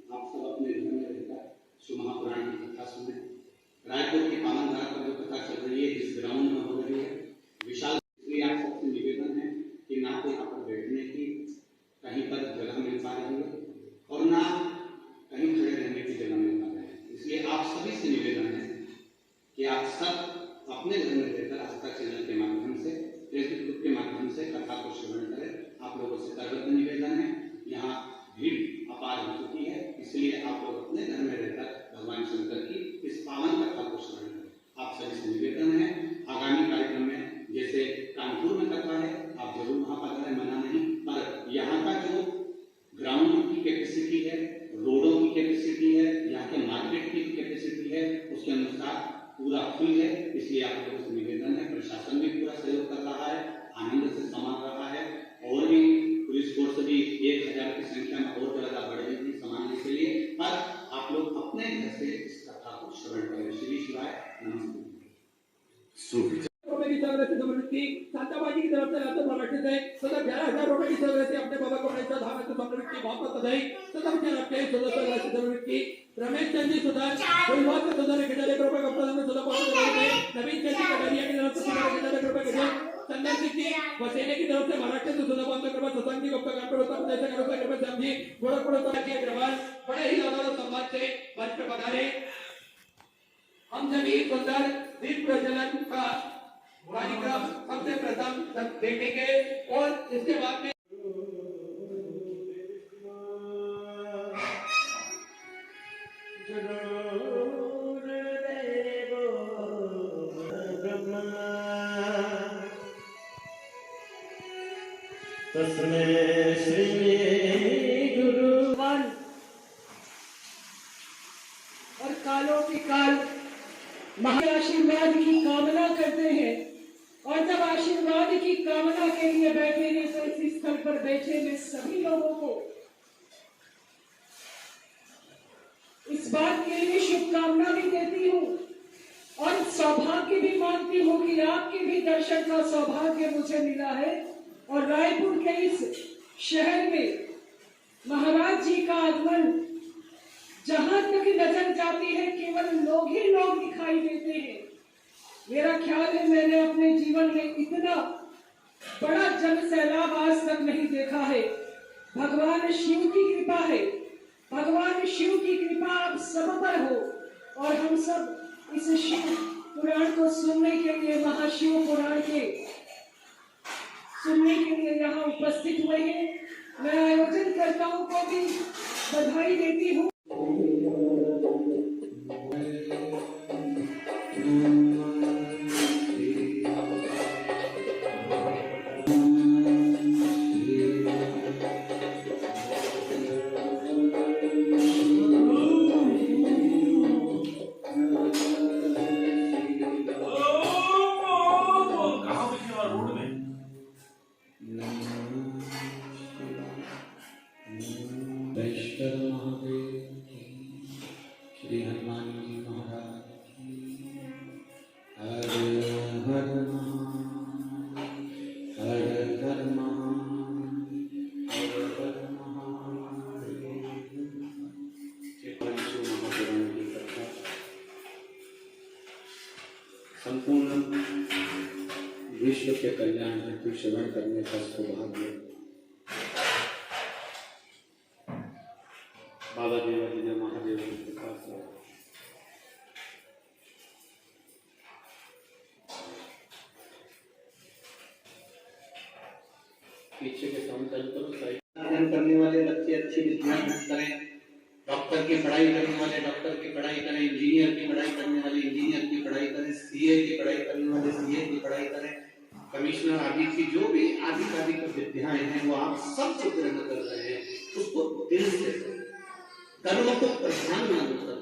आप सब अपने घर में रहकर शिव महापुराण की कथा सुने। रायपुर की पावन धारा पर जो कथा चल रही है, जिस ग्राउंड में हो रही है, विशाल, इसलिए आप सबसे निवेदन है कि ना तो यहाँ पर बैठने की कहीं पर जगह मिल पा रही है और ना कहीं खड़े रहने की जगह मिल पा रही है। इसलिए आप सभी से निवेदन है कि आप सब अपने घर में रहकर आस्था चैनल के माध्यम से, फेसबुक ग्रुप के माध्यम से कथा को श्रवण करें। आप लोगों से करबद्ध निवेदन है, यहाँ भीड़ अपार हो चुकी है, इसलिए आप लोग अपने घर में रहकर भगवान शंकर की इस पावन कथा को श्रवण करें। आप सभी से निवेदन है, आगामी कार्यक्रम में जैसे कानपुर में कथा है, आप जरूर वहां पधारें, मना नहीं, पर यहाँ का जो ग्राउंड की कैपेसिटी है, रोडों की कैपेसिटी है, यहाँ के मार्केट की कैपेसिटी है, उसके अनुसार पूरा फुल है। इसलिए आप लोगों से निवेदन है, प्रशासन भी पूरा सहयोग कर रहा है, आनंद से संभाल रहा है और भी पुलिस फोर्स भी 1000 की संख्या में और ज्यादा बढ़ गई थी संभालने के लिए। पर आप लोग अपने घर से इस कथा को श्रवण करें। श्री शिवाय, नमस्ते। शांताबाजी की तरफ से रास्ते मराठे से सदा 11,000 रुपए की सेवा से अपने बाबा को पैसा धारा से समर्पित की बहुत बधाई। सदा विचार आपके 16,000 समर्पित की रमेश चंद जी सुधार कोईवार से 1,000 रुपए का प्रदान सुधा पहुंच रहे थे। नवीन चंद जी कटारिया की तरफ से 1,000 रुपए के जन चंदन सिंह जी वसेने की तरफ से महाराष्ट्र से सुधा पहुंच करवा सतंग जी गुप्ता कानपुर उत्तर प्रदेश से करोड़ रुपए श्याम जी गोरखपुर उत्तर के अग्रवाल बड़े ही ज्यादा सम्मान से मंच पर पधारे। हम सभी सुंदर दीप प्रज्वलन का कार्यक्रम सबसे प्रथम देखेंगे और इसके बाद में तस्मै श्री गुरुवान और कालों की काल आशीर्वाद की कामना करते हैं और जब आशीर्वाद की कामना के लिए बैठेंगे तो इस स्थल पर बैठे हुए सभी लोगों को इस बात के लिए शुभकामना भी देती हूँ और सौभाग्य भी मानती हूँ कि आपके भी दर्शन का सौभाग्य मुझे मिला है और रायपुर के इस शहर में महाराज जी का आगमन जहां तक नजर जाती है केवल लोग ही लोग दिखाई देते हैं। मेरा ख्याल है मैंने अपने जीवन में इतना बड़ा जन सैलाब आज तक नहीं देखा है। भगवान शिव की कृपा है, भगवान शिव की कृपा आप सब पर हो और हम सब इस शिव पुराण को सुनने के लिए, महाशिव पुराण के सुनने के लिए यहाँ उपस्थित हुए हैं। मैं आयोजनकर्ताओं को भी बधाई देती हूँ। श्री हनुमान जी महाराज की हर हर हर हर महापुराण की कथा संपूर्ण विश्व के कल्याण हेतु श्रवण करने का सौभाग्य बाबा देवादिदेव महादेव की कृपा से पीछे के समतल करो, साइड करने वाले बच्चे अच्छी विद्या करें, डॉक्टर की पढ़ाई करने वाले डॉक्टर की पढ़ाई करें, इंजीनियर की पढ़ाई करने वाले इंजीनियर की पढ़ाई करें, सीए की पढ़ाई करने वाले सीए की पढ़ाई करें, कमिश्नर आदि की जो भी आदि विद्याएं हैं वो आप सब जो ग्रहण कर रहे हैं उसको दिल से कर्म को प्रधान मानकर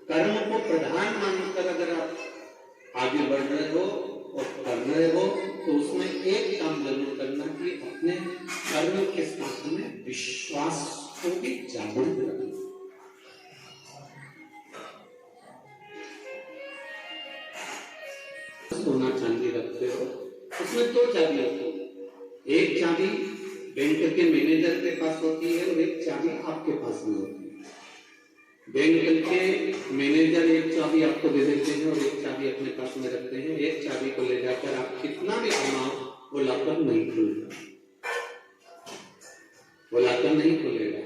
कर्म को प्रधान मानकर अगर आप आगे बढ़ रहे हो और कर रहे हो तो उसमें एक काम जरूर करना कि अपने कर्म के साथ में विश्वास को भी जागरूक रखना। होना चांदी रखते हो उसमें दो चाबी होती है। एक चाबी बैंक के मैनेजर के पास होती है और एक चाबी आपके पास में होती है। बैंक के मैनेजर एक चाबी आपको दे देते हैं और एक चाबी अपने पास में रखते हैं। एक चाबी को ले जाकर आप कितना भी घुमाओ वो लॉकर नहीं खुलता, वो लॉकर नहीं खुलेगा।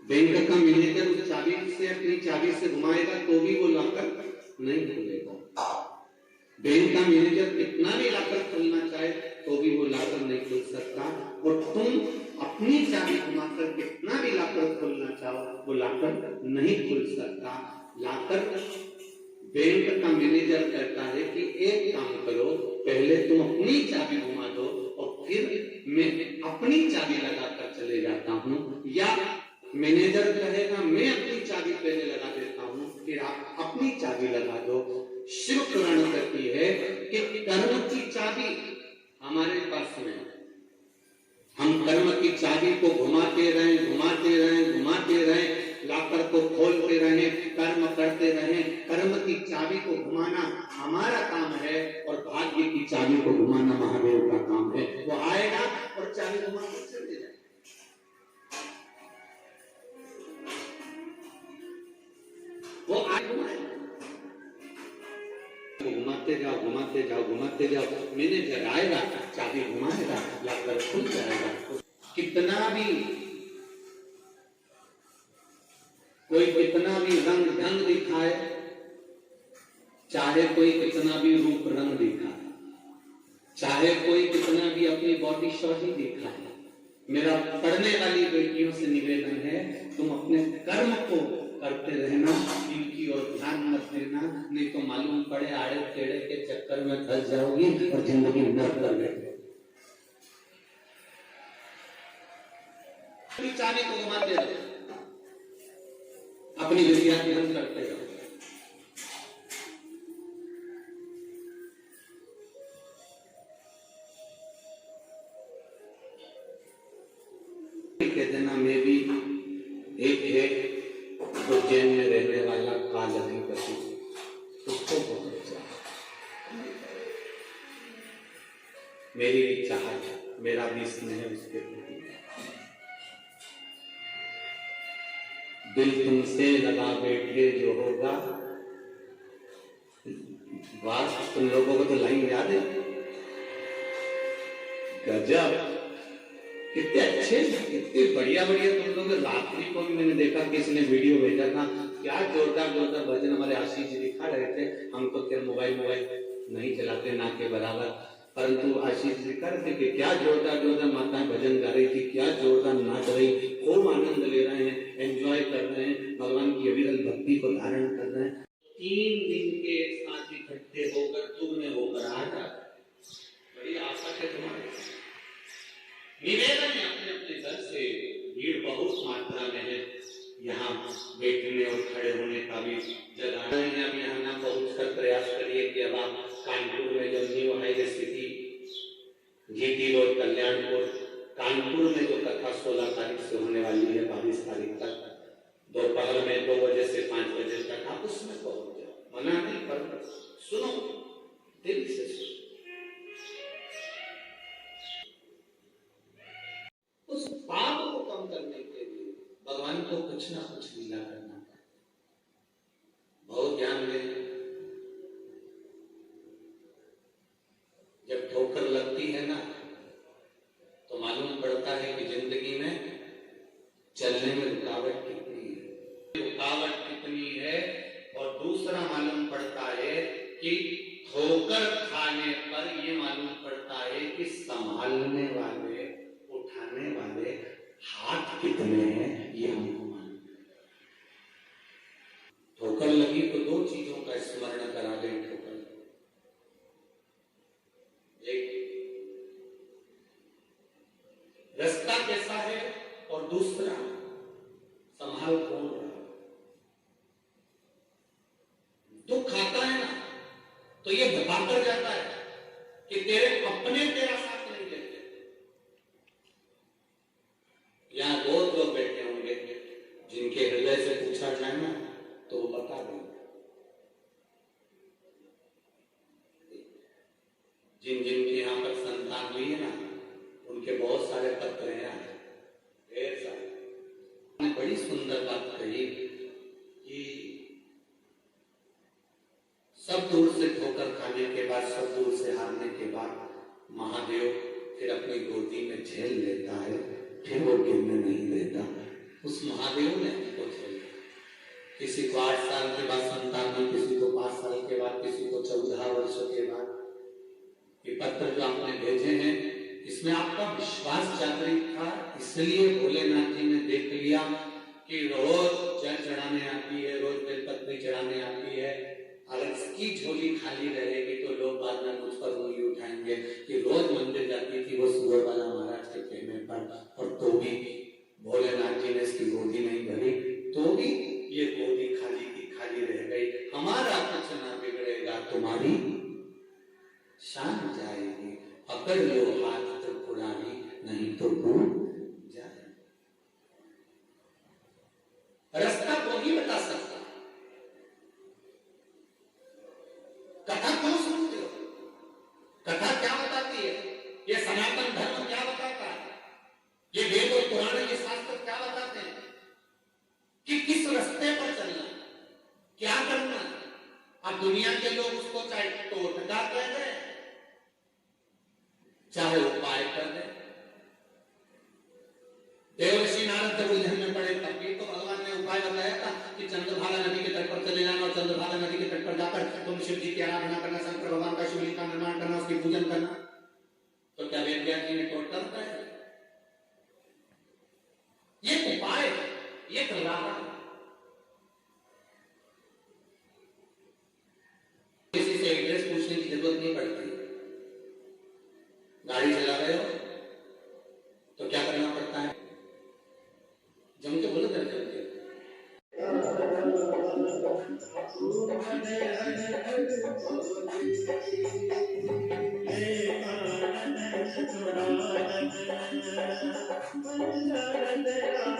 बैंक का मैनेजर उस चाबी से अपनी चाबी से घुमाएगा तो भी वो लॉकर नहीं खुलेगा। बैंक का मैनेजर कितना भी लॉकर खोलना चाहे तो भी वो लॉकर नहीं खुल सकता। और तुम अपनी चाबी घुमाकर कितना भी लॉकर खोलना चाहो वो लॉकर नहीं खुल सकता। लॉकर बैंक का मैनेजर कहता है कि एक काम करो, पहले तुम अपनी चाबी घुमा दो और फिर मैं अपनी चाबी लगाकर चले जाता हूँ, या मैनेजर कहेगा मैं अपनी चाबी पहले लगा देता हूँ फिर आप अपनी चाबी लगा दो। शिव पुराण कहती है कि कर्म की चाबी हमारे पास में, हम कर्म की चाबी को घुमाते रहें घुमाते रहें घुमाते रहें, लॉकर को खोलते रहें, कर्म करते रहें। कर्म की चाबी को घुमाना हमारा काम है और भाग्य की चाबी को घुमाना महादेव का काम है। वो आएगा और चाबी घुमा कर चले जाएगा। वो आएगा, घुमाते जाओ घुमाते जाओ घुमाते जाओ, मैनेजर आएगा चाबी घुमाएगा लॉकर खुल जाएगा। कितना भी कोई कितना भी रंग ढंग दिखाए, चाहे कोई कितना भी रूप रंग दिखाए, चाहे कोई कितना भी अपनी बॉडी शॉडी दिखाए, मेरा पढ़ने वाली बेटियों से निवेदन है तुम अपने कर्म को करते रहना, इनकी ओर ध्यान मत देना, नहीं तो मालूम पड़े आड़े टेढ़े के चक्कर में फंस जाओगी और जिंदगी नर्क कर बैठोगे। चाबी को घुमाते रहो, अपनी विद्या ध्यान करते रहो। कह देना मैं भी एक है उज्जैन में रहने वाला काल अधिपति, उसको बहुत चाह, मेरी भी चाहत, मेरा भी स्नेह उसके प्रति। दिल तुमसे लगा बैठे जो होगा, वाह तुम लोगों को तो लाइन याद है, गजब कितने अच्छे कितने बढ़िया बढ़िया तुम लोग। रात्रि को भी मैंने देखा कि इसने वीडियो भेजा था, क्या जोरदार जोरदार भजन हमारे आशीष जी दिखा रहे थे। हम तो क्या मोबाइल नहीं चलाते ना के बराबर, परंतु आशीष जी दिखा रहे थे कि क्या जोरदार जोरदार माताएं भजन गा रही थी, क्या जोरदार नाच रही, खूब आनंद ले रहे हैं, एंजॉय कर रहे हैं, भगवान की अविरल भक्ति को धारण कर रहे हैं। 3 दिन के साथ इकट्ठे होकर तुमने होकर आ जा, बड़ी आशा है तुम्हारे निवेदन है। अपने अपने घर से भीड़ बहुत मात्रा में है, यहाँ बैठने और खड़े होने का भी जगह नहीं है। अब यहाँ ना पहुंचकर प्रयास करिए कि अब आप कानपुर में जो new highway city GT road Kalyanpur, Kanpur में जो कथा 16 तारीख से होने वाली है 22 तारीख तक, दोपहर में 2 बजे से 5 बजे तक आप उसमें पहुंच जाओ। मना नहीं कर, सुनो दिल से सुनो। उस पाप को कम करने के लिए भगवान को कुछ ना कुछ लीला करना है। बहुत ध्यान देना, जब ठोकर लगती है ना तो मालूम पड़ता है कि जिंदगी में चलने में रुकावट कितनी है, और दूसरा मालूम पड़ता है कि ठोकर खाने पर ये मालूम पड़ता है कि संभालने वाले उठाने वाले हाथ कितने हैं ये हमको मालूम। ठोकर लगी तो 2 चीजों का स्मरण करा दें। ठोकर, एक रास्ता कैसा है और दूसरा संभाल कौन रहा। दुख आता है ना तो ये बताकर जाता है कि तेरे अपने तेरा साथ नहीं देते। यहाँ 2 लोग बैठे होंगे जिनके हृदय से पूछा जाए ना तो वो बता देंगे। जिन जिन के यहाँ पर संतान हुई है ना, उनके बहुत सारे पत्र हैं, ढेर सारे। उन्होंने बड़ी सुंदर बात कही कि सब दूर से ठोकर खाने के बाद, सब दूर से हारने के बाद महादेव फिर अपनी गोदी में झेल लेता है, फिर वो गिरने नहीं देता। उस महादेव ने हमको झेल लिया। किसी को 8 साल के बाद संतान हुई, किसी को 5 साल के बाद, किसी को 14 वर्षों के बाद। ये पत्र जो आपने भेजे हैं, इसमें आपका विश्वास जागृत था, इसलिए भोलेनाथ जी ने देख लिया कि रोज जल चढ़ाने आती है, रोज बेलपत्री चढ़ाने आती है, अगर इसकी झोली खाली रहेगी तो लोग बाद में मुझ पर उंगली उठाएंगे कि रोज मंदिर जाती थी वो सुअर वाला महाराज के कहने पर, और तो भी भोलेनाथ जी ने इसकी गोदी नहीं भरी, तो भी ये गोदी खाली की खाली रह गई। हमारा कुछ ना बिगड़ेगा, तुम्हारी शान जाएगी, पकड़ लो हाथ तो पुरानी, नहीं तो भूल जाए। रास्ता वो ही बता सकता। कथा क्यों सुनते हो? कथा क्या बताती है? ये सनातन धर्म क्या बताता है? ये वेद और पुराण के शास्त्र क्या बताते हैं कि किस रास्ते पर चलना, क्या करना? अब दुनिया के लोग उसको चाहे टोटका कह रहे हैं, चाहे उपाय कर रहे। देवर्षि नारद जब उलझन में पड़े, तब भी तो भगवान ने उपाय बताया था कि चंद्रभागा नदी के तट पर चले जाना, और चंद्रभागा नदी के तट पर जाकर तुम शिव जी की आराधना करना, शंकर भगवान का शिवलिंग का निर्माण करना, उसकी पूजन करना। तो क्या वेदव्यास जी ने टोटका बताया? ये उपाय, ये राह। किसी से एड्रेस पूछने की जरूरत नहीं पड़ती। गाड़ी चला रहे हो तो क्या करना पड़ता है? जम के बोलो, जम के तेरा